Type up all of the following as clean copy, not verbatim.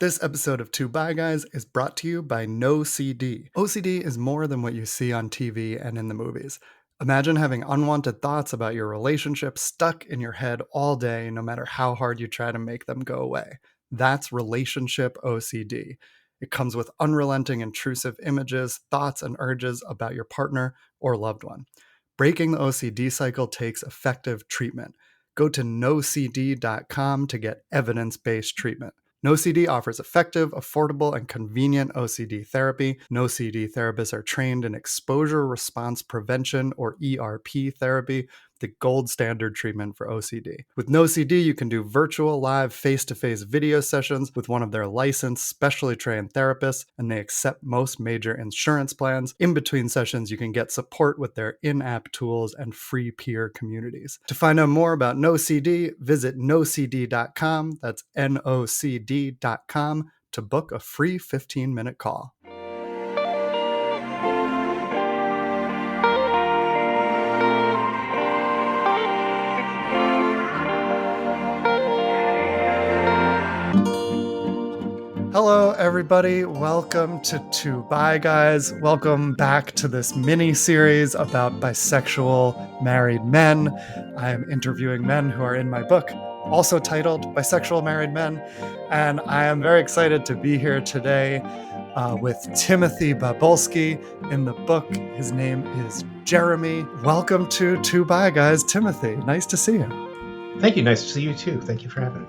This episode of Two Bi Guys is brought to you by No CD. OCD is more than what you see on TV and in the movies. Imagine having unwanted thoughts about your relationship stuck in your head all day, no matter how hard you try to make them go away. That's relationship OCD. It comes with unrelenting, intrusive images, thoughts, and urges about your partner or loved one. Breaking the OCD cycle takes effective treatment. Go to nocd.com to get evidence-based treatment. NoCD offers effective, affordable, and convenient OCD therapy. NoCD therapists are trained in exposure response prevention, or ERP therapy, the gold standard treatment for OCD. With NoCD, you can do virtual, live, face-to-face video sessions with one of their licensed, specially trained therapists, and they accept most major insurance plans. In between sessions, you can get support with their in-app tools and free peer communities. To find out more about NoCD, visit nocd.com. That's nocd.com to book a free 15-minute call. Hello, everybody. Welcome to Two Bi Guys. Welcome back to this mini-series about bisexual married men. I am interviewing men who are in my book, also titled Bisexual Married Men. And I am very excited to be here today with Timothy Babulski. In the book, his name is Jeremy. Welcome to Two Bi Guys, Timothy. Nice to see you. Thank you. Nice to see you too. Thank you for having me.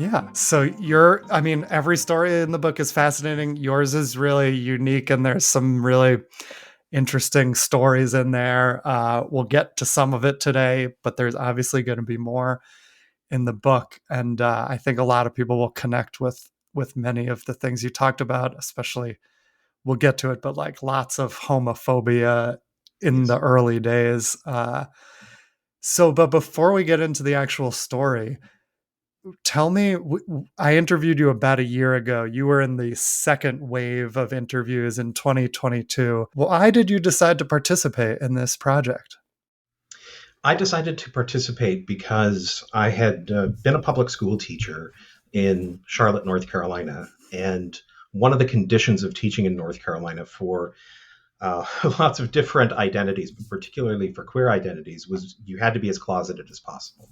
Yeah. So every story in the book is fascinating. Yours is really unique, and there's some really interesting stories in there. We'll get to some of it today, but there's obviously going to be more in the book. And I think a lot of people will connect with many of the things you talked about, especially, we'll get to it, but like lots of homophobia in the early days. But before we get into the actual story, tell me, I interviewed you about a year ago. You were in the second wave of interviews in 2022. Why did you decide to participate in this project? I decided to participate because I had been a public school teacher in Charlotte, North Carolina. And one of the conditions of teaching in North Carolina for lots of different identities, but particularly for queer identities, was you had to be as closeted as possible.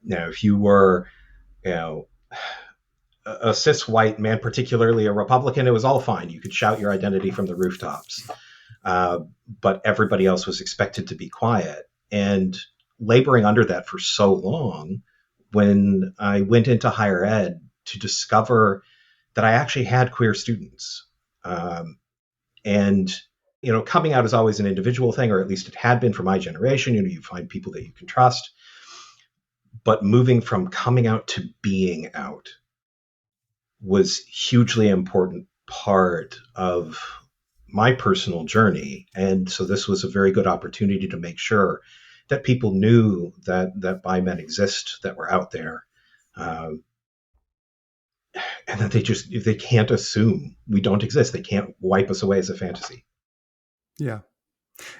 Now, if you were, a cis white man, particularly a Republican, it was all fine. You could shout your identity from the rooftops, but everybody else was expected to be quiet. And laboring under that for so long, when I went into higher ed to discover that I actually had queer students, and coming out is always an individual thing, or at least it had been for my generation. You find people that you can trust. But moving from coming out to being out was hugely important part of my personal journey. And so this was a very good opportunity to make sure that people knew that bi men exist, that we're out there, and that they can't assume we don't exist. They can't wipe us away as a fantasy. Yeah.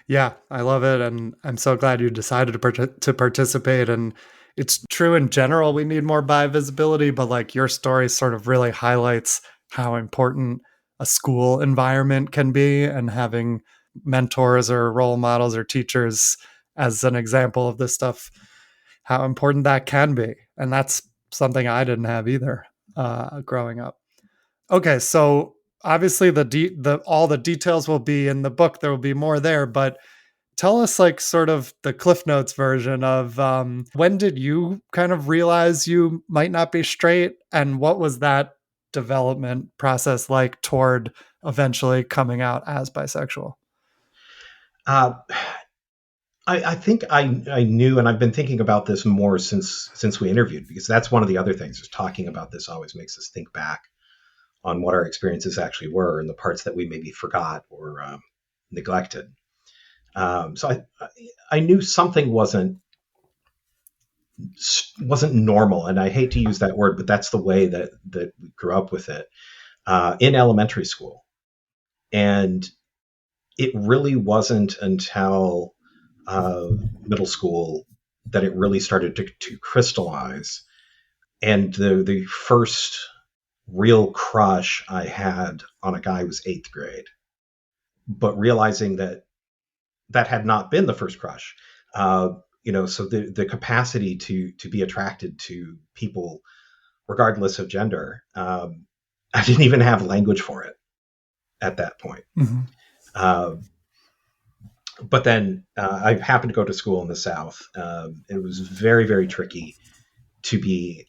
Yeah, I love it. And I'm so glad you decided to participate. And it's true in general, we need more bi visibility, but like your story sort of really highlights how important a school environment can be, and having mentors or role models or teachers as an example of this stuff, how important that can be. And that's something I didn't have either growing up. Okay, so obviously all the details will be in the book. There will be more there, but tell us like sort of the Cliff Notes version of when did you kind of realize you might not be straight, and what was that development process like toward eventually coming out as bisexual? I think I knew, and I've been thinking about this more since we interviewed, because that's one of the other things, is talking about this always makes us think back on what our experiences actually were and the parts that we maybe forgot or neglected. So I knew something wasn't normal, and I hate to use that word, but that's the way that we grew up with it in elementary school. And it really wasn't until middle school that it really started to crystallize. And the first real crush I had on a guy was eighth grade. But realizing that that had not been the first crush, so the capacity to be attracted to people regardless of gender, I didn't even have language for it at that point. Hmm. Uh, but then I happened to go to school in the South. It was very, very tricky to be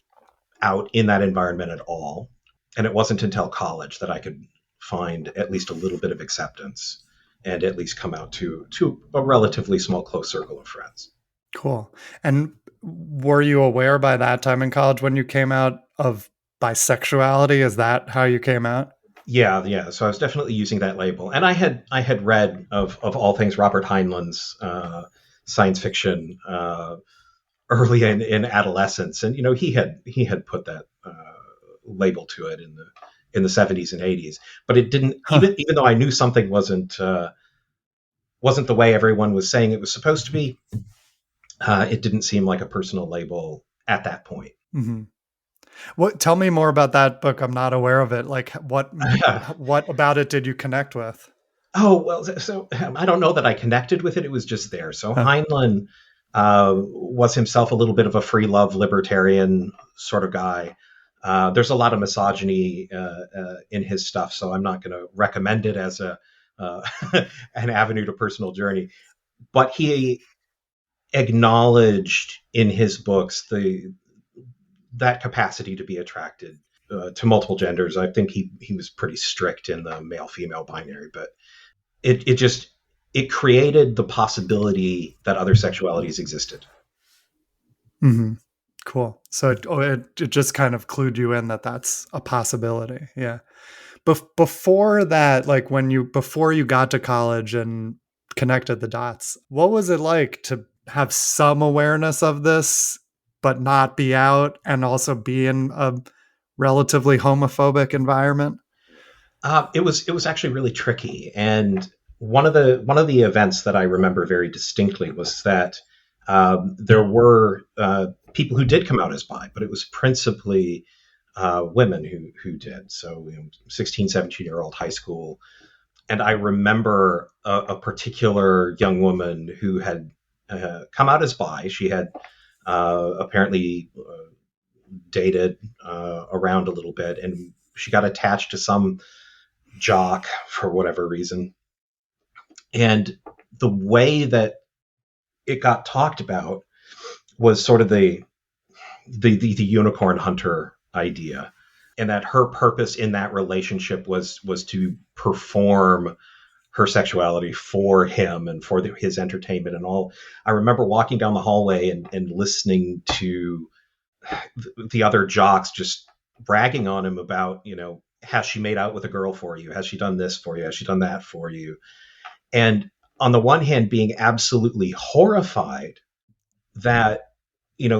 out in that environment at all. And it wasn't until college that I could find at least a little bit of acceptance and at least come out to a relatively small, close circle of friends. Cool. And were you aware by that time in college when you came out of bisexuality? Is that how you came out? Yeah, yeah. So I was definitely using that label, and I had read of all things Robert Heinlein's science fiction early in adolescence, and he had put that label to it in the 70s and 80s, but it didn't, Huh. even though I knew something wasn't the way everyone was saying it was supposed to be. It didn't seem like a personal label at that point. Hmm. What? Tell me more about that book. I'm not aware of it. Like, what about it did you connect with? Oh, well, so I don't know that I connected with it. It was just there. So Huh. Heinlein was himself a little bit of a free love libertarian sort of guy. There's a lot of misogyny in his stuff, so I'm not going to recommend it as a uh, an avenue to personal journey. But he acknowledged in his books the that capacity to be attracted to multiple genders. I think he was pretty strict in the male female binary, but it just it created the possibility that other sexualities existed. Hmm. Cool. So it just kind of clued you in that that's a possibility. Yeah. Before that, like before you got to college and connected the dots, what was it like to have some awareness of this, but not be out and also be in a relatively homophobic environment? It was actually really tricky, and one of the events that I remember very distinctly was that there were people who did come out as bi, but it was principally women who did. So 16, 17-year-old high school. And I remember a particular young woman who had come out as bi. She had apparently dated around a little bit, and she got attached to some jock for whatever reason. And the way that it got talked about was sort of the unicorn hunter idea, and that her purpose in that relationship was to perform her sexuality for him and for his entertainment and all. I remember walking down the hallway and listening to the other jocks just bragging on him about, has she made out with a girl for you? Has she done this for you? Has she done that for you? And on the one hand, being absolutely horrified that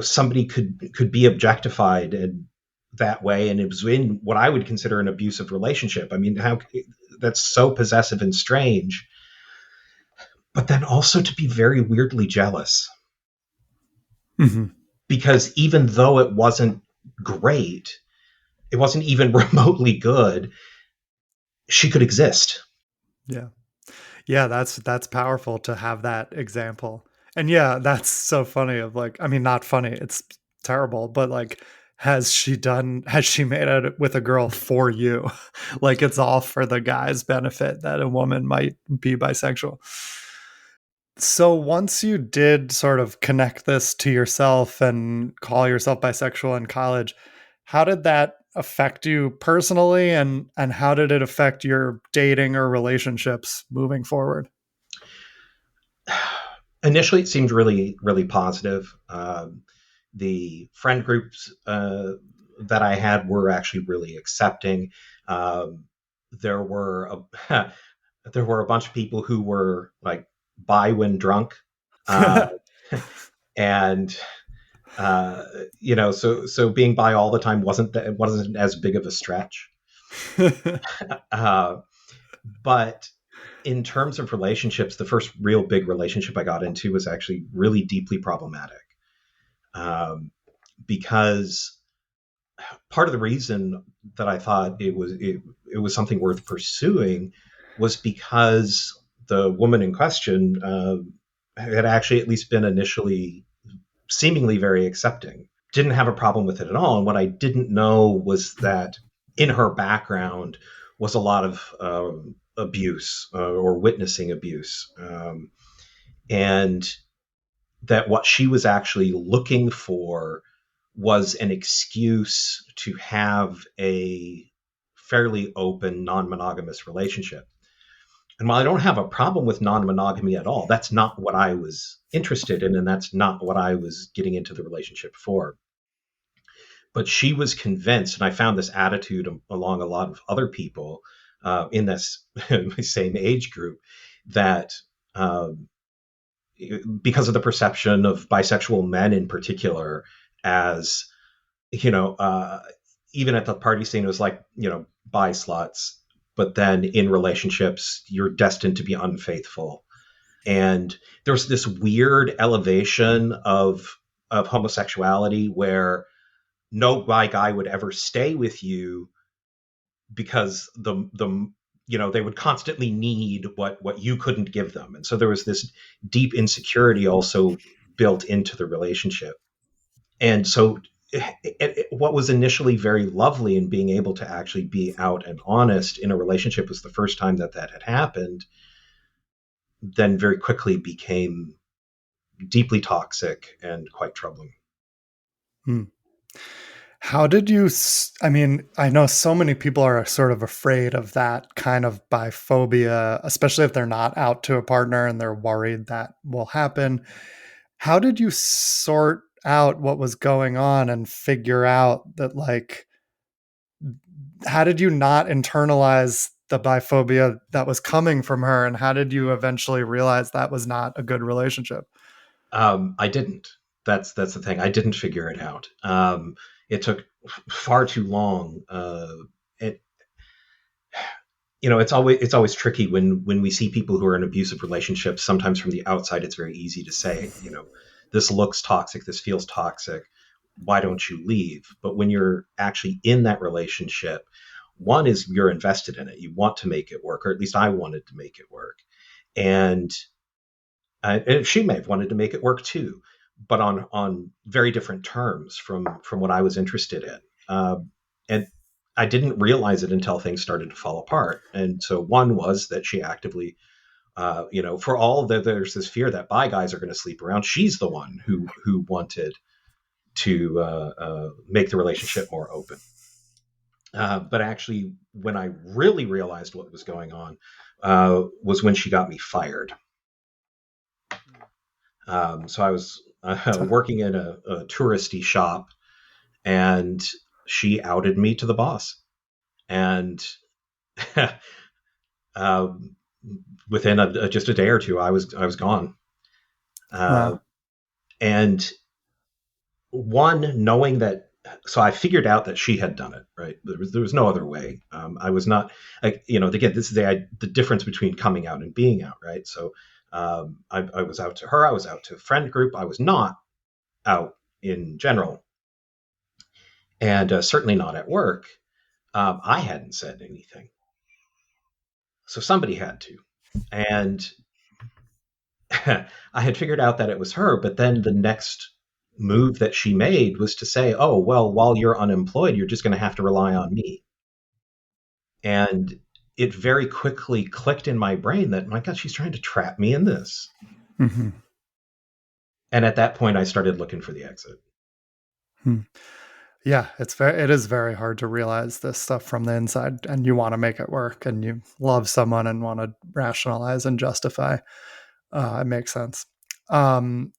somebody could be objectified in that way, and it was in what I would consider an abusive relationship. I mean, how that's so possessive and strange, but then also to be very weirdly jealous, Hmm. because even though it wasn't great, it wasn't even remotely good, she could exist. Yeah. Yeah, that's powerful to have that example. And yeah, that's so funny of like, I mean, not funny, it's terrible, but like, has she made it with a girl for you? Like it's all for the guy's benefit that a woman might be bisexual. So once you did sort of connect this to yourself and call yourself bisexual in college, how did that affect you personally and how did it affect your dating or relationships moving forward? Initially, it seemed really, really positive. The friend groups that I had were actually really accepting. Um, there were a, there were a bunch of people who were like bi when drunk, uh, and uh, so being bi all the time wasn't as big of a stretch. Uh, but in terms of relationships, the first real big relationship I got into was actually really deeply problematic, um, because part of the reason that I thought it was something worth pursuing was because the woman in question had actually at least been initially seemingly very accepting, didn't have a problem with it at all. And what I didn't know was that in her background was a lot of abuse or witnessing abuse. And that what she was actually looking for was an excuse to have a fairly open, non monogamous relationship. And while I don't have a problem with non monogamy at all, that's not what I was interested in, and that's not what I was getting into the relationship for. But she was convinced, and I found this attitude along a lot of other people in this same age group, that because of the perception of bisexual men in particular as, you know, even at the party scene, it was like, you know, bi sluts, but then in relationships, you're destined to be unfaithful. And there's this weird elevation of homosexuality where no bi guy would ever stay with you because the you know, they would constantly need what you couldn't give them. And so there was this deep insecurity also built into the relationship. And so what was initially very lovely in being able to actually be out and honest in a relationship was the first time that that had happened, then very quickly became deeply toxic and quite troubling. Hmm. How did you, I mean, I know so many people are sort of afraid of that kind of biphobia, especially if they're not out to a partner and they're worried that will happen. How did you sort out what was going on and figure out that, like, how did you not internalize the biphobia that was coming from her? And how did you eventually realize that was not a good relationship? I didn't. That's the thing. I didn't figure it out. It took far too long. It, you know, it's always tricky when we see people who are in abusive relationships. Sometimes from the outside, it's very easy to say, you know, this looks toxic, this feels toxic. Why don't you leave? But when you're actually in that relationship, one is you're invested in it. You want to make it work, or at least I wanted to make it work. And and she may have wanted to make it work too, but on very different terms from what I was interested in. And I didn't realize it until things started to fall apart. And so one was that she actively, you know, for all that there's this fear that bi guys are going to sleep around, she's the one who wanted to make the relationship more open. But actually, when I really realized what was going on, was when she got me fired. So I was working in a touristy shop, and she outed me to the boss. And um, within just a day or two, I was gone. Uh, Wow. and one, knowing that, so I figured out that she had done it. Right, there was no other way. I was not, like, you know, again, this is the difference between coming out and being out. Right, so I was out to her. I was out to a friend group. I was not out in general, and certainly not at work. I hadn't said anything, so somebody had to. And I had figured out that it was her, but then the next move that she made was to say, "Oh, well, while you're unemployed, you're just going to have to rely on me." And it very quickly clicked in my brain that, my God, she's trying to trap me in this. Hmm. And at that point, I started looking for the exit. Hmm. Yeah, it is very hard to realize this stuff from the inside, and you want to make it work, and you love someone and want to rationalize and justify. It makes sense. So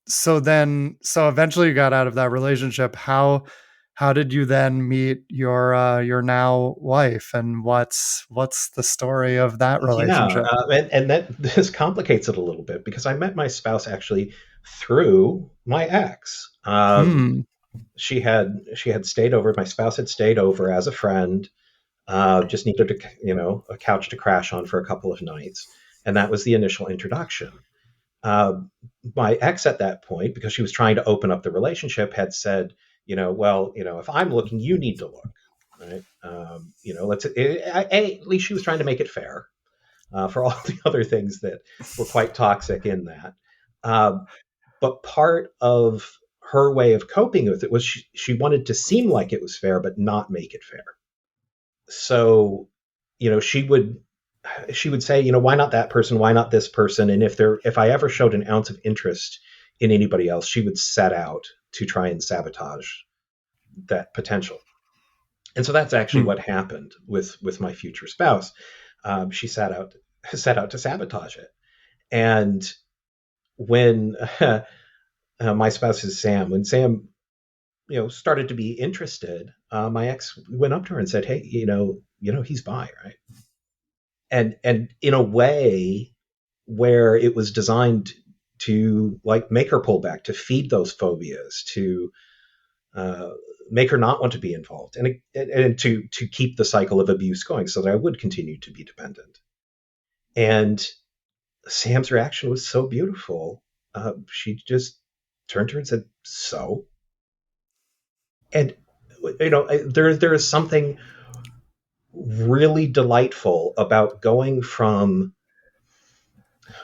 eventually you got out of that relationship. How did you then meet your now wife, and what's the story of that Yeah, relationship? and that this complicates it a little bit because I met my spouse actually through my ex. Hmm. She had stayed over. My spouse had stayed over as a friend. Just needed a couch to crash on for a couple of nights, and that was the initial introduction. Uh, my ex at that point, because she was trying to open up the relationship, had said, well, if I'm looking, you need to look, right? Let's at least she was trying to make it fair, for all the other things that were quite toxic in that. Uh, but part of her way of coping with it was she wanted to seem like it was fair, but not make it fair. So, you know, she would say, why not that person? Why not this person? And if I ever showed an ounce of interest in anybody else, she would set out to try and sabotage that potential. And so that's actually Hmm. what happened with my future spouse. She set out to sabotage it. And when my spouse is Sam, when Sam started to be interested, my ex went up to her and said, "Hey, he's bi, right?" And in a way where it was designed to like make her pull back, to feed those phobias, to uh, make her not want to be involved, and to keep the cycle of abuse going, so that I would continue to be dependent. And Sam's reaction was so beautiful. She just turned to her and said, "So," and there is something really delightful about going from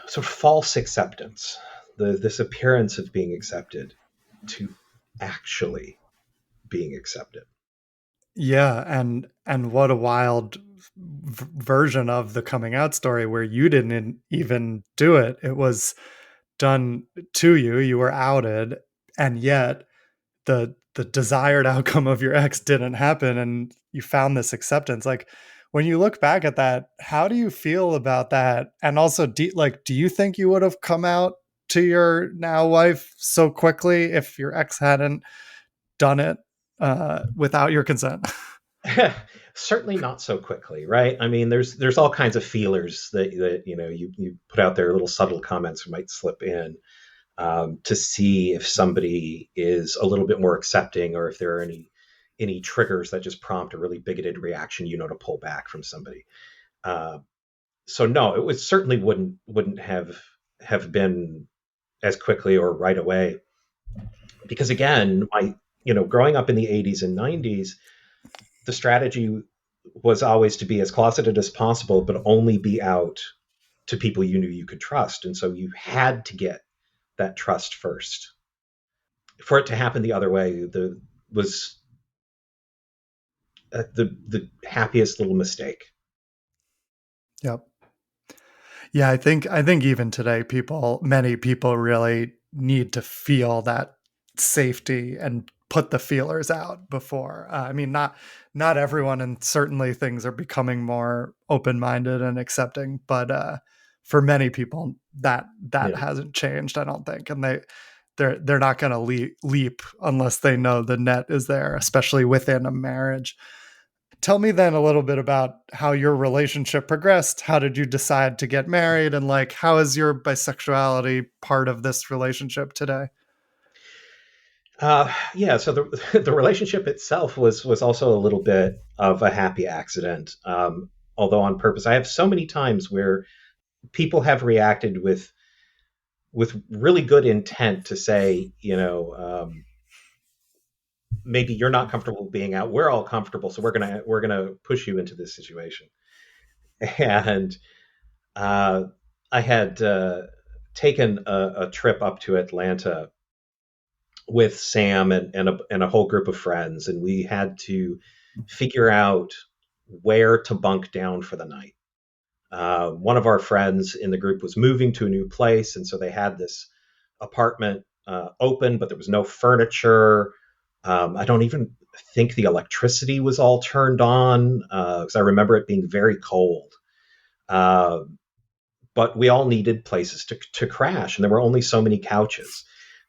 sort of false acceptance, this appearance of being accepted, to actually being accepted. Yeah, and what a wild version of the coming out story where you didn't even do it. It was done to you. You were outed, and yet the desired outcome of your ex didn't happen, and you found this acceptance. Like, when you look back at that, how do you feel about that? And also, do you think you would have come out to your now wife so quickly if your ex hadn't done it without your consent? Certainly not so quickly, right? I mean, there's all kinds of feelers that you put out there, little subtle comments might slip in, to see if somebody is a little bit more accepting, or if there are any triggers that just prompt a really bigoted reaction, to pull back from somebody. Uh, so no, it was certainly wouldn't have been as quickly or right away, because again, my growing up in the 80s and 90s, the strategy was always to be as closeted as possible, but only be out to people you knew you could trust. And so you had to get that trust first. For it to happen the other way, the was the happiest little mistake. Yep. Yeah, I think even today many people really need to feel that safety and put the feelers out before. I mean, not everyone, and certainly things are becoming more open-minded and accepting, but for many people that Yeah. hasn't changed, I don't think, and they're not going to leap unless they know the net is there, especially within a marriage. Tell me then a little bit about how your relationship progressed. How did you decide to get married? And like, how is your bisexuality part of this relationship today? Yeah, so the the relationship itself was also a little bit of a happy accident, although on purpose. I have so many times where people have reacted with really good intent to say, maybe you're not comfortable being out. We're all comfortable, so we're gonna push you into this situation. And uh, I had taken a trip up to Atlanta with Sam and a whole group of friends, and we had to figure out where to bunk down for the night. One of our friends in the group was moving to a new place, and so they had this apartment open, but there was no furniture. I don't even think the electricity was all turned on, because I remember it being very cold. Uh, but we all needed places to crash, and there were only so many couches.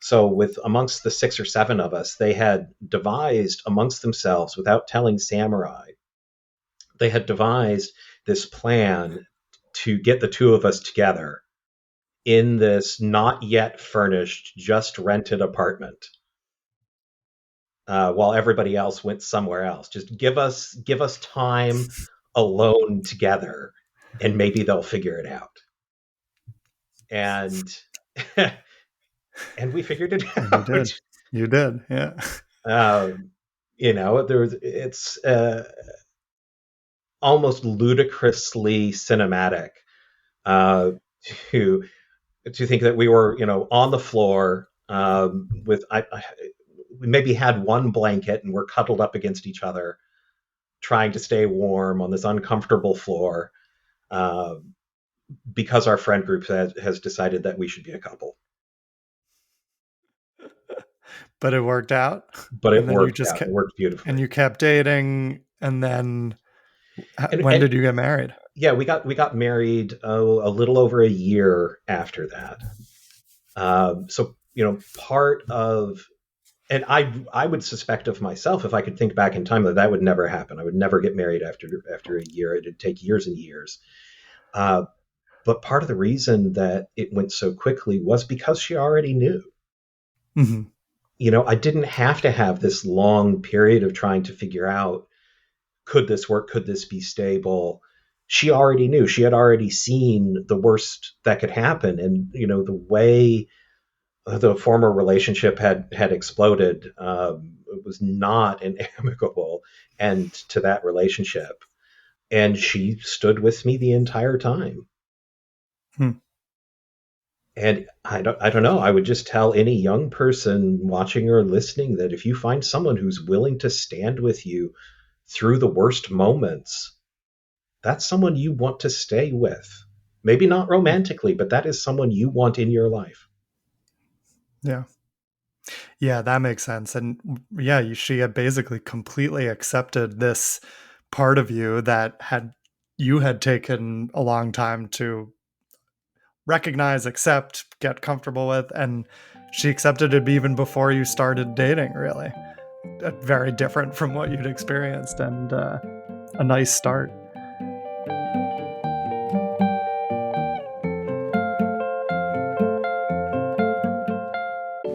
So, with amongst the 6 or 7 of us, they had devised amongst themselves, without telling Samurai, they had devised this plan to get the two of us together in this not yet furnished, just rented apartment, while everybody else went somewhere else. Just give us time alone together, and maybe they'll figure it out. And and we figured it And you did. out. You did. Yeah. Um, it's almost ludicrously cinematic uh, to to think that we were, on the floor with we maybe had one blanket and we're cuddled up against each other, trying to stay warm on this uncomfortable floor uh, because our friend group has decided that we should be a couple. But it worked out, But and it then you worked just out. It kept worked and beautifully. you kept dating, and then when And did you get married? yeah, we got married a little over a year after that. So part of and I would suspect of myself, if I could think back in time, that would never happen. I would never get married after a year. It'd take years and years. Uh, but part of the reason that it went so quickly was because she already knew. Hmm. I didn't have to have this long period of trying to figure out, could this work? Could this be stable? She already knew. She had already seen the worst that could happen, and the way the former relationship had exploded. It was not an amicable end to that relationship, and she stood with me the entire time. Hmm. And I don't know. I would just tell any young person watching or listening that if you find someone who's willing to stand with you through the worst moments, that's someone you want to stay with. Maybe not romantically, but that is someone you want in your life. Yeah. Yeah, that makes sense. And yeah, she had basically completely accepted this part of you that you had taken a long time to recognize, accept, get comfortable with, and she accepted it even before you started dating, really. Very different from what you'd experienced, and a nice start.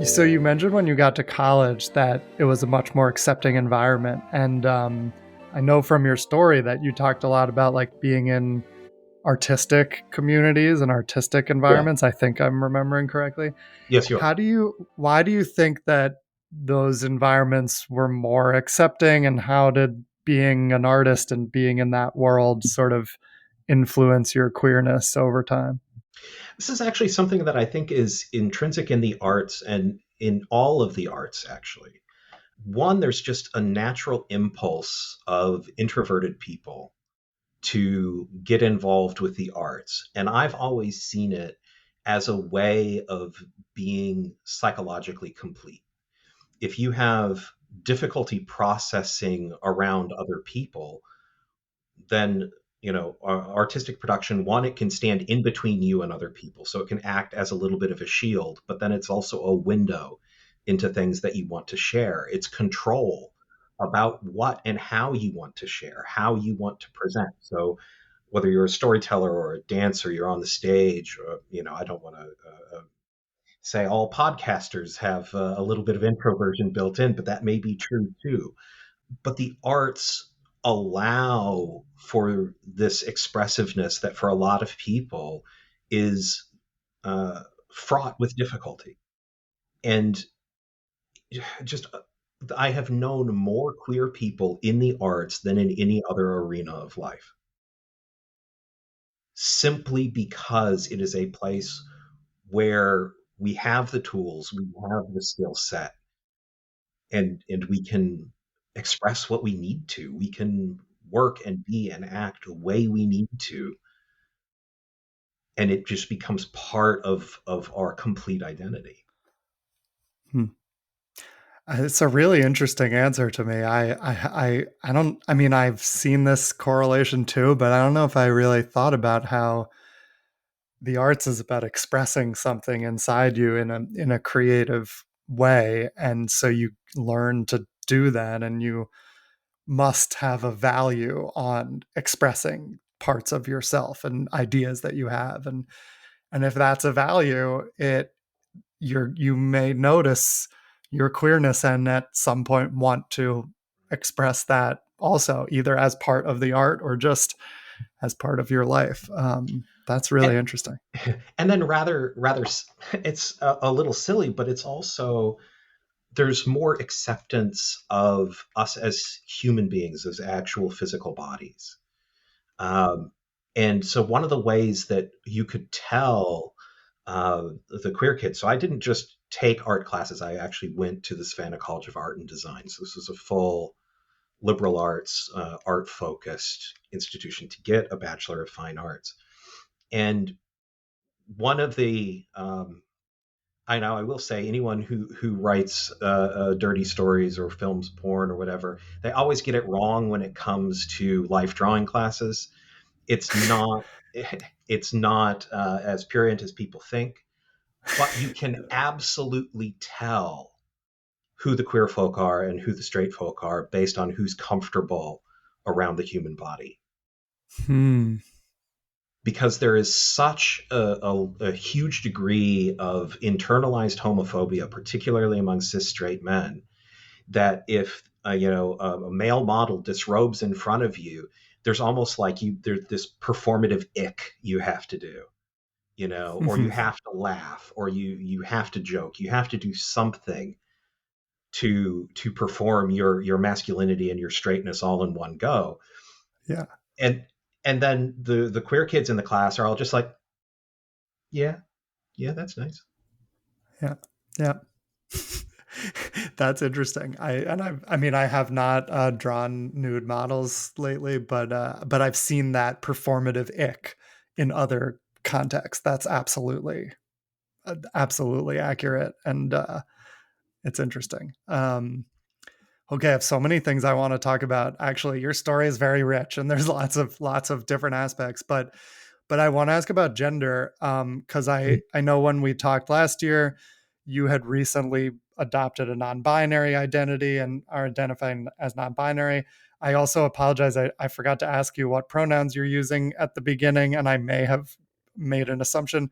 So you mentioned when you got to college that it was a much more accepting environment, and I know from your story that you talked a lot about like being in artistic communities and artistic Yeah. environments. I think I'm remembering correctly. Yes, you are. Why do you think that those environments were more accepting, and how did being an artist and being in that world sort of influence your queerness over time? This is actually something that I think is intrinsic in the arts and in all of the arts, actually. One, there's just a natural impulse of introverted people to get involved with the arts. And I've always seen it as a way of being psychologically complete. If you have difficulty processing around other people, then artistic production, one, it can stand in between you and other people, so it can act as a little bit of a shield, but then it's also a window into things that you want to share. It's control about what and how you want to share, how you want to present. So whether you're a storyteller or a dancer, you're on the stage, or, I don't want to say all podcasters have a little bit of introversion built in, but that may be true too. But the arts allow for this expressiveness that for a lot of people is fraught with difficulty. And just I have known more queer people in the arts than in any other arena of life, simply because it is a place where we have the tools, we have the skill set, and we can express what we need to. We can work and be and act the way we need to, and it just becomes part of our complete identity. Hmm. It's a really interesting answer to me. I don't. I mean, I've seen this correlation too, but I don't know if I really thought about how the arts is about expressing something inside you in a creative way, and so you learn to do that, and you must have a value on expressing parts of yourself and ideas that you have, and if that's a value, you may notice your queerness and at some point want to express that also, either as part of the art or just as part of your life. That's And, really interesting. and then rather it's a little silly, but it's also there's more acceptance of us as human beings, as actual physical bodies. Um, and so one of the ways that you could tell the queer kids, so I didn't just take art classes, I actually went to the Savannah College of Art and Design. So this was a full liberal arts, art focused institution to get a Bachelor of Fine Arts. And one of the I know I will say anyone who writes dirty stories or films porn or whatever, they always get it wrong when it comes to life drawing classes. It's not it's not as purient as people think, but you can absolutely tell who the queer folk are and who the straight folk are based on who's comfortable around the human body. Hmm. Because there is such a huge degree of internalized homophobia, particularly among cis straight men, that if a male model disrobes in front of you, there's almost like there's this performative ick you have to do, or you have to laugh, or you have to joke, you have to do something to perform your masculinity and your straightness all in one go. Yeah. And then the queer kids in the class are all just like, yeah, yeah, that's nice. Yeah. Yeah. That's interesting. I mean, I have not drawn nude models lately, but I've seen that performative ick in other contexts. That's absolutely accurate, and it's interesting. Okay, I have so many things I want to talk about. Actually, your story is very rich, and there's lots of different aspects. But I want to ask about gender, because I know when we talked last year, you had recently adopted a non-binary identity and are identifying as non-binary. I also apologize. I forgot to ask you what pronouns you're using at the beginning, and I may have made an assumption.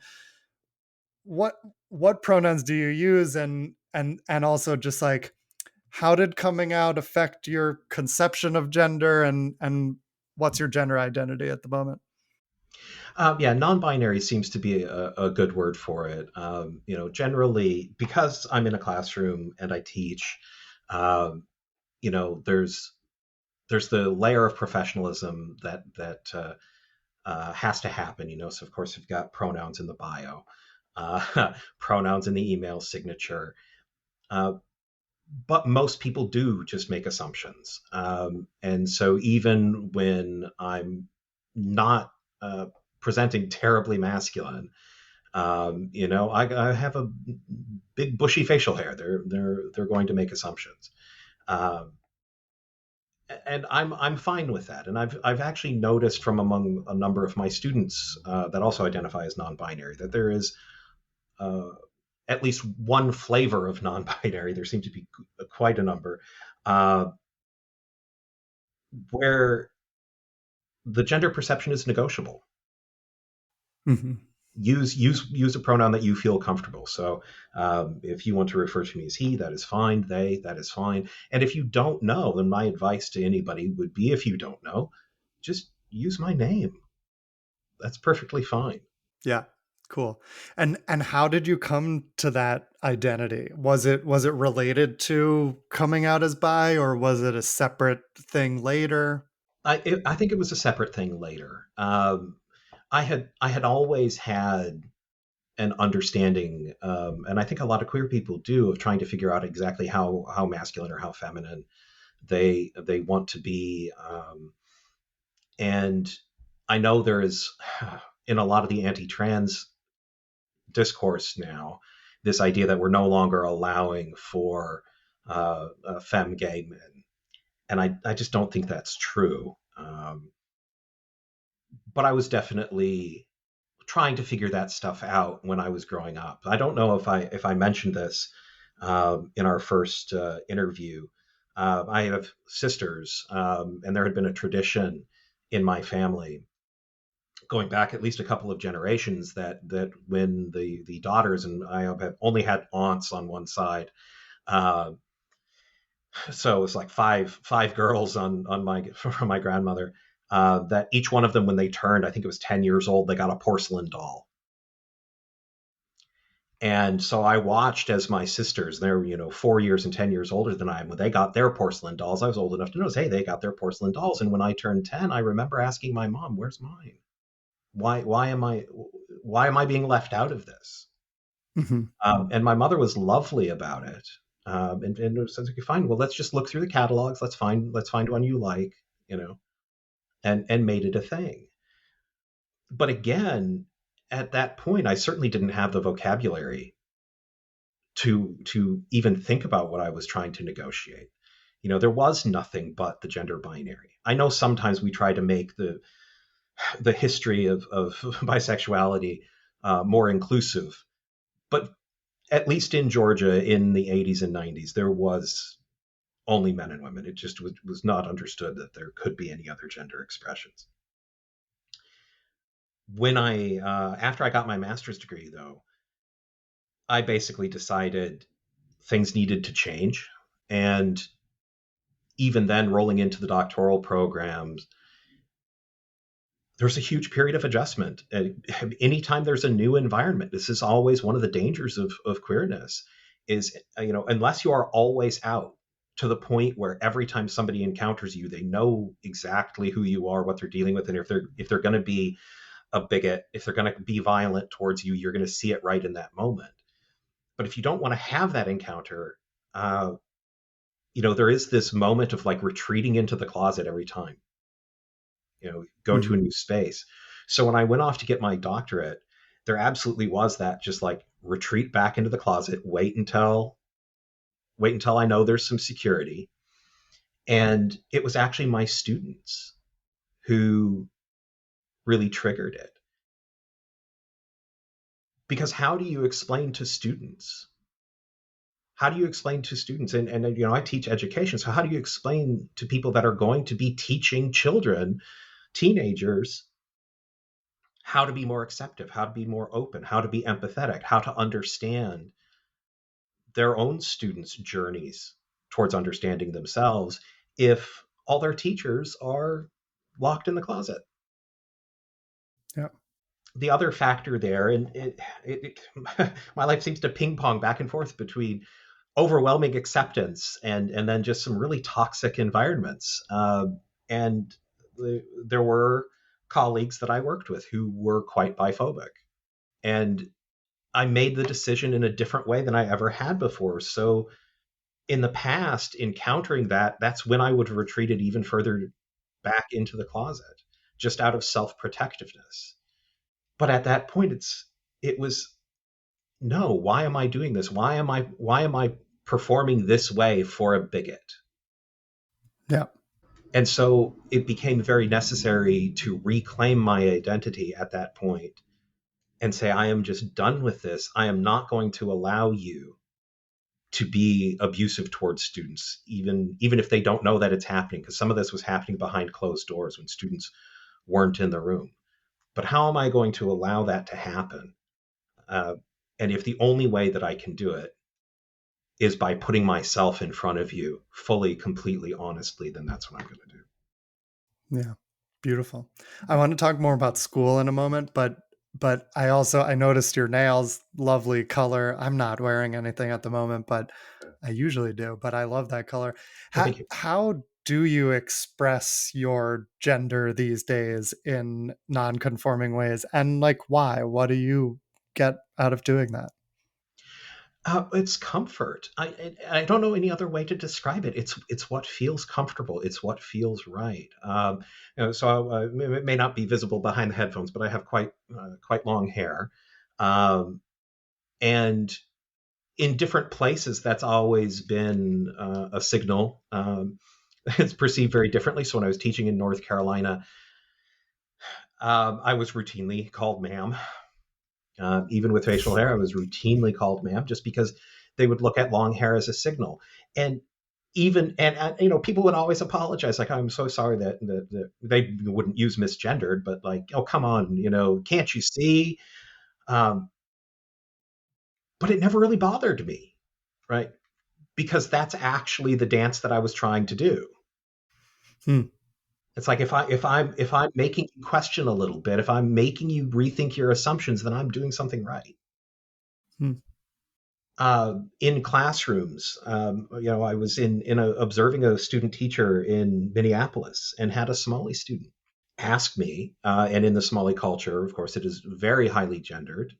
What what pronouns do you use, and also just like how did coming out affect your conception of gender, and what's your gender identity at the moment? Yeah, non-binary seems to be a good word for it. Generally, because I'm in a classroom and I teach, um, there's the layer of professionalism that has to happen. So of course you've got pronouns in the bio, pronouns in the email signature. Uh, but most people do just make assumptions. And so even when I'm not presenting terribly masculine, I have a big bushy facial hair. They're going to make assumptions, um, and I'm fine with that. And I've actually noticed from among a number of my students that also identify as non-binary that there is uh, at least one flavor of non-binary. There seem to be quite a number uh, where the gender perception is negotiable. Mhm. Use a pronoun that you feel comfortable. So if you want to refer to me as he, that is fine. They, that is fine. And if you don't know, then my advice to anybody would be, if you don't know, just use my name. That's perfectly fine. Yeah. Cool. And how did you come to that identity? Was it related to coming out as bi, or was it a separate thing later? I think it was a separate thing later. I had always had an understanding, and I think a lot of queer people do, of trying to figure out exactly how masculine or how feminine they want to be. And I know there is, in a lot of the anti-trans discourse now, this idea that we're no longer allowing for femme gay men, and I just don't think that's true. But I was definitely trying to figure that stuff out when I was growing up. I don't know if I mentioned this in our first interview. I have sisters, and there had been a tradition in my family going back at least a couple of generations that when the daughters, and I have only had aunts on one side, uh, so it's like five girls on my from my grandmother. That each one of them, when they turned, I think it was 10 years old, they got a porcelain doll. And so I watched as my sisters, they're, 4 years and 10 years older than I am, when they got their porcelain dolls. I was old enough to notice, hey, they got their porcelain dolls. And when I turned 10, I remember asking my mom, where's mine? Why am I being left out of this? Mhm. And my mother was lovely about it. And it says, okay, fine. Well, let's just look through the catalogs. Let's find one you like, you know, and made it a thing. But again, at that point, I certainly didn't have the vocabulary to even think about what I was trying to negotiate. There was nothing but the gender binary. I know sometimes we try to make the history of bisexuality more inclusive, but at least in Georgia in the 80s and 90s, there was only men and women. It just was not understood that there could be any other gender expressions. When after I got my master's degree, though, I basically decided things needed to change. And even then, rolling into the doctoral programs, there's a huge period of adjustment. Anytime there's a new environment, this is always one of the dangers of queerness is, unless you are always out to the point where every time somebody encounters you, they know exactly who you are, what they're dealing with. And if they're going to be a bigot, if they're going to be violent towards you, you're going to see it right in that moment. But if you don't want to have that encounter, there is this moment of like retreating into the closet every time, go to a Mhm. new space. So when I went off to get my doctorate, there absolutely was that, just like retreat back into the closet, wait until I know there's some security. And it was actually my students who really triggered it. Because how do you explain to students? How do you explain to students? And I teach education. So how do you explain to people that are going to be teaching children, teenagers, how to be more acceptive, how to be more open, how to be empathetic, how to understand their own students' journeys towards understanding themselves if all their teachers are locked in the closet? Yeah. The other factor there, and my life seems to ping pong back and forth between overwhelming acceptance and then just some really toxic environments. And there were colleagues that I worked with who were quite biphobic. And I made the decision in a different way than I ever had before. So in the past, encountering that's when I would have retreated even further back into the closet, just out of self-protectiveness. But at that point, it was, no, why am I doing this? Why am I performing this way for a bigot? Yeah. And so it became very necessary to reclaim my identity at that point and say, I am just done with this. I am not going to allow you to be abusive towards students, even if they don't know that it's happening, because some of this was happening behind closed doors when students weren't in the room. But how am I going to allow that to happen? Uh, and if the only way that I can do it is by putting myself in front of you fully, completely, honestly, then that's what I'm going to do. Yeah. Beautiful. I want to talk more about school in a moment, but I noticed your nails, lovely color. I'm not wearing anything at the moment, but I usually do, but I love that color. Oh, How thank you. how do you express your gender these days in non-conforming ways? And like why? What do you get out of doing that? It's comfort. I don't know any other way to describe it. It's what feels comfortable. It's what feels right. So it may not be visible behind the headphones, but I have quite long hair, um, and in different places, that's always been a signal. It's perceived very differently. So when I was teaching in North Carolina, I was routinely called ma'am. Even with facial hair, I was routinely called ma'am just because they would look at long hair as a signal. And people would always apologize, like, I'm so sorry that they wouldn't use misgendered, but like, oh, come on, can't you see? Um, but it never really bothered me, right? Because that's actually the dance that I was trying to do. Hmm. It's like if I'm making you question a little bit, if I'm making you rethink your assumptions, then I'm doing something right. Hmm. In classrooms, I was observing a student teacher in Minneapolis and had a Somali student ask me, and in the Somali culture, of course, it is very highly gendered.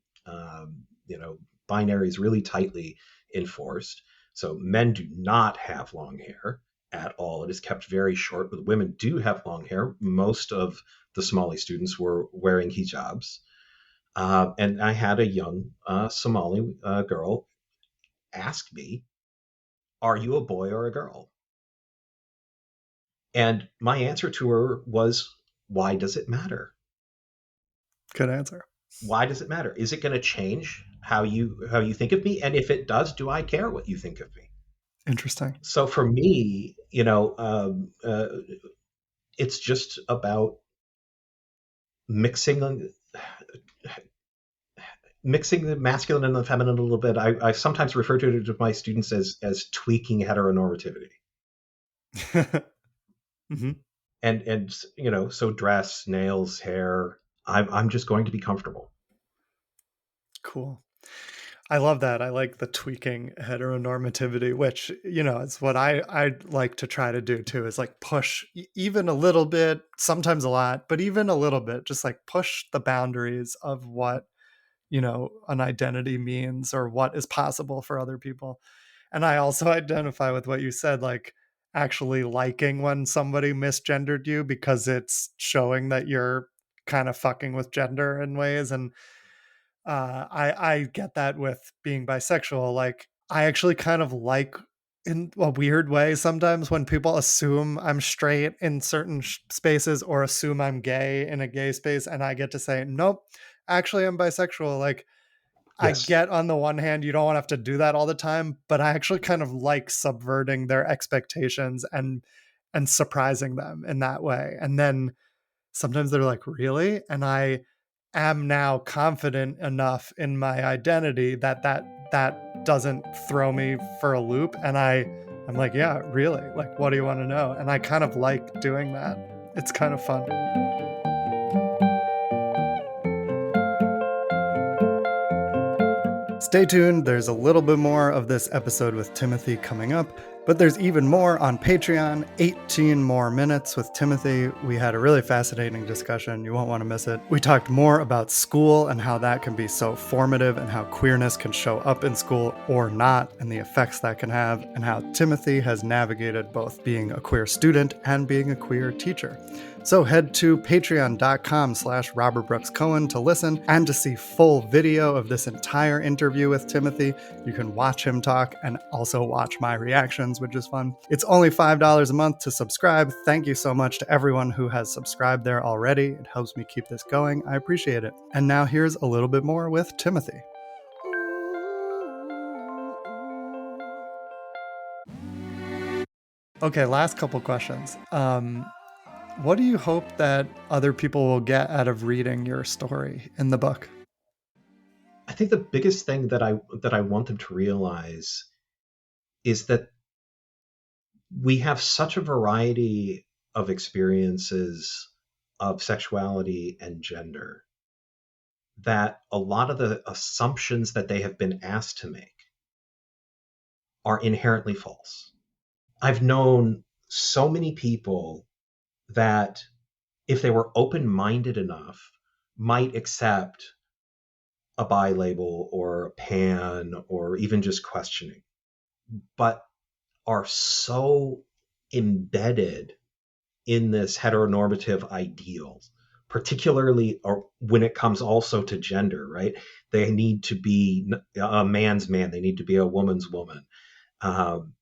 Binary is really tightly enforced. So men do not have long hair at all. It is kept very short, but women do have long hair. Most of the Somali students were wearing hijabs. And I had a young Somali girl ask me, "Are you a boy or a girl?" And my answer to her was, "Why does it matter? Good answer. Why does it matter? Is it going to change how you think of me? And if it does, do I care what you think of me?" Interesting. So for me, it's just about mixing mixing the masculine and the feminine a little bit. I sometimes refer to it to my students as tweaking heteronormativity. Hmm. So dress, nails, hair. I'm just going to be comfortable. Cool. I love that. I like the tweaking heteronormativity, which, is what I like to try to do too, is like push even a little bit, sometimes a lot, but even a little bit, just like push the boundaries of what, an identity means or what is possible for other people. And I also identify with what you said, like actually liking when somebody misgendered you because it's showing that you're kind of fucking with gender in ways. And I get that with being bisexual. Like I actually kind of like in a weird way sometimes when people assume I'm straight in certain spaces or assume I'm gay in a gay space, and I get to say nope, actually I'm bisexual. Like I Yes. get on the one hand you don't want to have to do that all the time, but I actually kind of like subverting their expectations and surprising them in that way. And then sometimes they're like, "Really?" And I am now confident enough in my identity that doesn't throw me for a loop, and I'm like, "Yeah, really? Like, what do you want to know?" And I kind of like doing that. It's kind of fun. Stay tuned. There's a little bit more of this episode with Timothy coming up, but there's even more on Patreon. 18 more minutes with Timothy. We had a really fascinating discussion. You won't want to miss it. We talked more about school and how that can be so formative, and how queerness can show up in school or not, and the effects that can have, and how Timothy has navigated both being a queer student and being a queer teacher. So head to patreon.com/RobertBrooksCohen to listen and to see full video of this entire interview with Timothy. You can watch him talk and also watch my reactions, which is fun. It's only $5 a month to subscribe. Thank you so much to everyone who has subscribed there already. It helps me keep this going. I appreciate it. And now here's a little bit more with Timothy. Okay, last couple questions. What do you hope that other people will get out of reading your story in the book? I think the biggest thing that I want them to realize is that we have such a variety of experiences of sexuality and gender that a lot of the assumptions that they have been asked to make are inherently false. I've known so many people that, if they were open minded enough, might accept a bi label or a pan or even just questioning, but are so embedded in this heteronormative ideal, particularly or when it comes also to gender, right? They need to be a man's man, they need to be a woman's woman, um,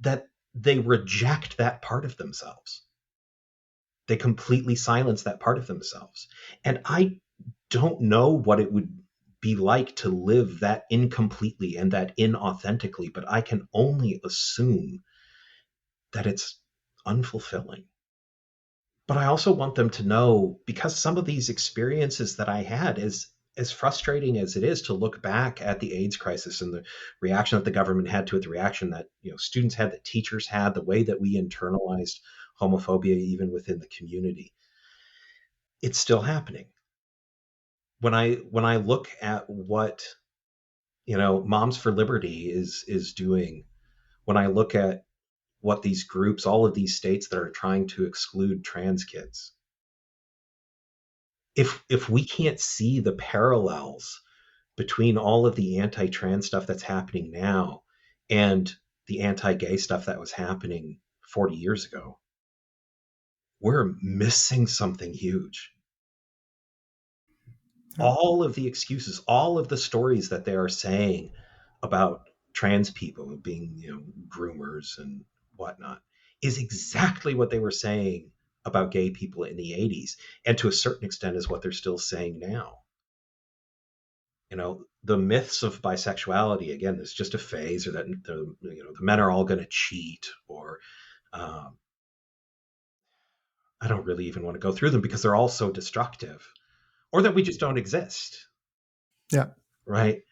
that they reject that part of themselves. They completely silence that part of themselves. And I don't know what it would be like to live that incompletely and that inauthentically, but I can only assume that it's unfulfilling. But I also want them to know, because some of these experiences that I had, is as frustrating as it is to look back at the AIDS crisis and the reaction that the government had to it, the reaction that students had, that teachers had, the way that we internalized homophobia even within the community. It's still happening. When I look at what Moms for Liberty is doing. When I look at what these groups, all of these states that are trying to exclude trans kids, if we can't see the parallels between all of the anti-trans stuff that's happening now and the anti-gay stuff that was happening 40 years ago, we're missing something huge. Yeah. All of the excuses, all of the stories that they are saying about trans people being, groomers and whatnot, is exactly what they were saying about gay people in the 80s, and to a certain extent is what they're still saying now. The myths of bisexuality, again, is just a phase, or that the men are all going to cheat, or um, I don't really even want to go through them because they're all so destructive, or that we just don't exist, Yeah. right?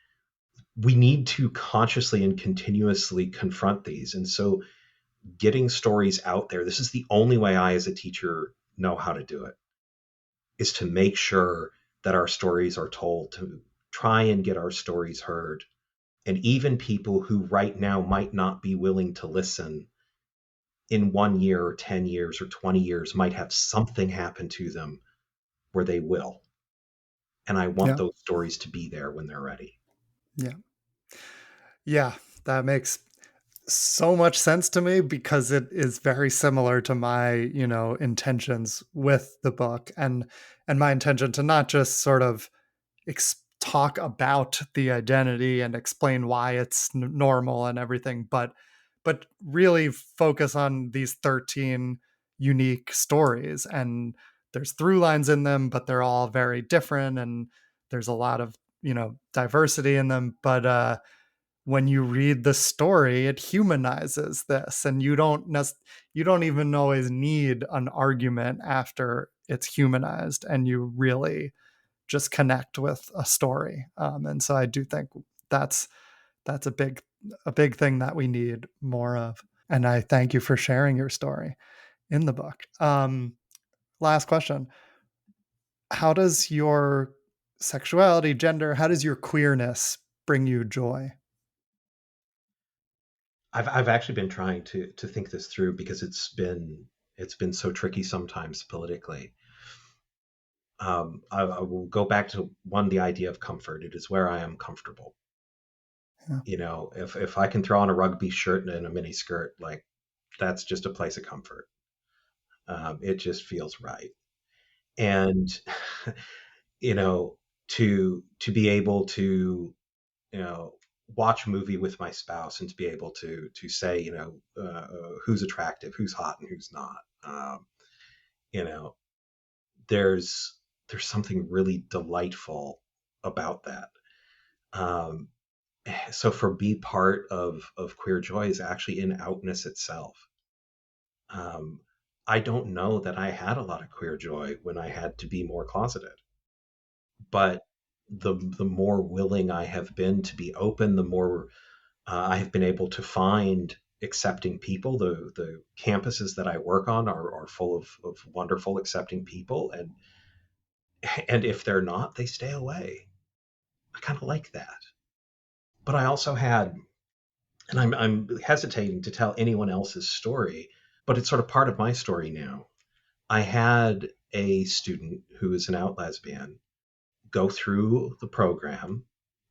We need to consciously and continuously confront these. And so getting stories out there, this is the only way I as a teacher know how to do it, is to make sure that our stories are told, to try and get our stories heard. And even people who right now might not be willing to listen, in 1 year or 10 years or 20 years might have something happen to them where they will. And I want Yeah. those stories to be there when they're ready. Yeah. Yeah. That makes so much sense to me because it is very similar to my, intentions with the book, and my intention to not just sort of talk about the identity and explain why it's normal and everything, but really focus on these 13 unique stories, and there's through lines in them, but they're all very different, and there's a lot of diversity in them, but when you read the story, it humanizes this, and you don't even always need an argument after it's humanized, and you really just connect with a story. And so I do think that's that's a big thing that we need more of. And I thank you for sharing your story in the book. Last question: how does your sexuality, gender, how does your queerness bring you joy? I've actually been trying to think this through because it's been so tricky sometimes politically. I will go back to one, the idea of comfort. It is where I am comfortable. Yeah. If I can throw on a rugby shirt and a mini skirt, like, that's just a place of comfort. It just feels right. And you know, to be able to, you know watch a movie with my spouse and to be able to say, who's attractive, who's hot, and who's not. You know, there's there's something really delightful about that. Um, so for me, part of queer joy is actually in outness itself. Um, I don't know that I had a lot of queer joy when I had to be more closeted, but the more willing I have been to be open, the more I have been able to find accepting people. The campuses that I work on are full of wonderful, accepting people, and if they're not, they stay away. I kind of like that. But I also had, and I'm hesitating to tell anyone else's story, but it's sort of part of my story now. I had a student who is an out lesbian go through the program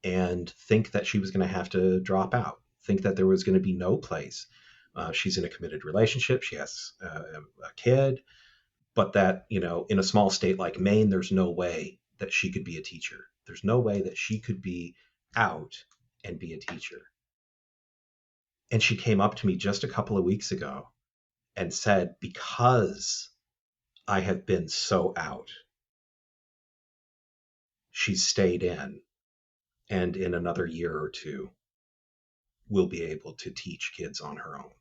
and think that she was going to have to drop out, think that there was going to be no place. She's in a committed relationship, she has a kid, but that, in a small state like Maine, there's no way that she could be a teacher. There's no way that she could be out and be a teacher. And she came up to me just a couple of weeks ago and said, because I have been so out, she's stayed in, and in another year or two will be able to teach kids on her own.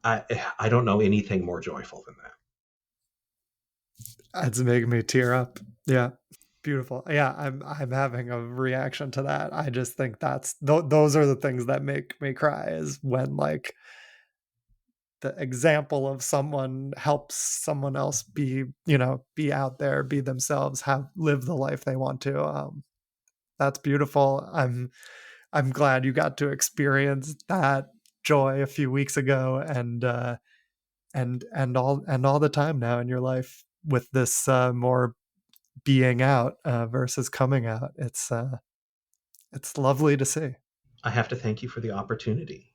I don't know anything more joyful than that. It's making me tear up. Yeah. Beautiful. Yeah, I'm having a reaction to that. I just think those are the things that make me cry, is when like the example of someone helps someone else be, be out there, be themselves, have live the life they want to. That's beautiful. I'm glad you got to experience that joy a few weeks ago, and all the time now in your life with this more being out versus coming out. It's lovely to see. I have to thank you for the opportunity.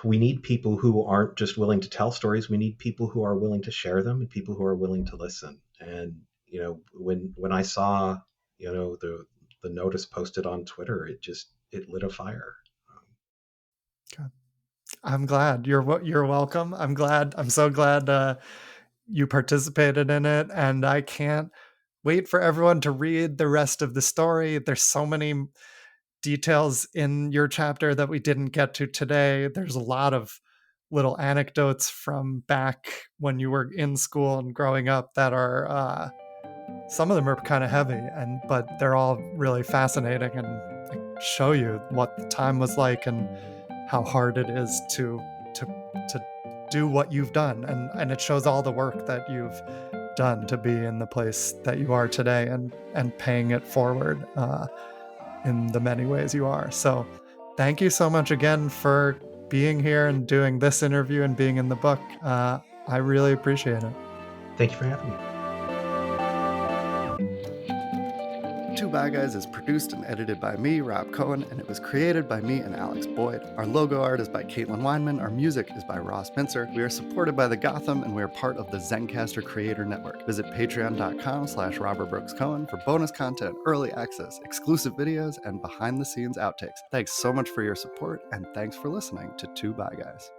We need people who aren't just willing to tell stories. We need people who are willing to share them and people who are willing to listen. And when I saw the notice posted on Twitter, it lit a fire. Okay. I'm glad you're welcome. I'm so glad you participated in it, and I can't wait for everyone to read the rest of the story. There's so many details in your chapter that we didn't get to today. There's a lot of little anecdotes from back when you were in school and growing up that are some of them are kind of heavy, and but they're all really fascinating and show you what the time was like and how hard it is to to do what you've done, and it shows all the work that you've done to be in the place that you are today, and paying it forward in the many ways you are. So thank you so much again for being here and doing this interview and being in the book. I really appreciate it. Thank you for having me. Two Bad Guys is produced and edited by me, Rob Cohen, and it was created by me and Alex Boyd. Our logo art is by Caitlin Weinman. Our music is by Ross Mincer. We are supported by The Gotham, and we are part of the Zencaster Creator Network. Visit patreon.com/RobertBrooksCohen for bonus content, early access, exclusive videos, and behind-the-scenes outtakes. Thanks so much for your support, and thanks for listening to Two Bad Guys.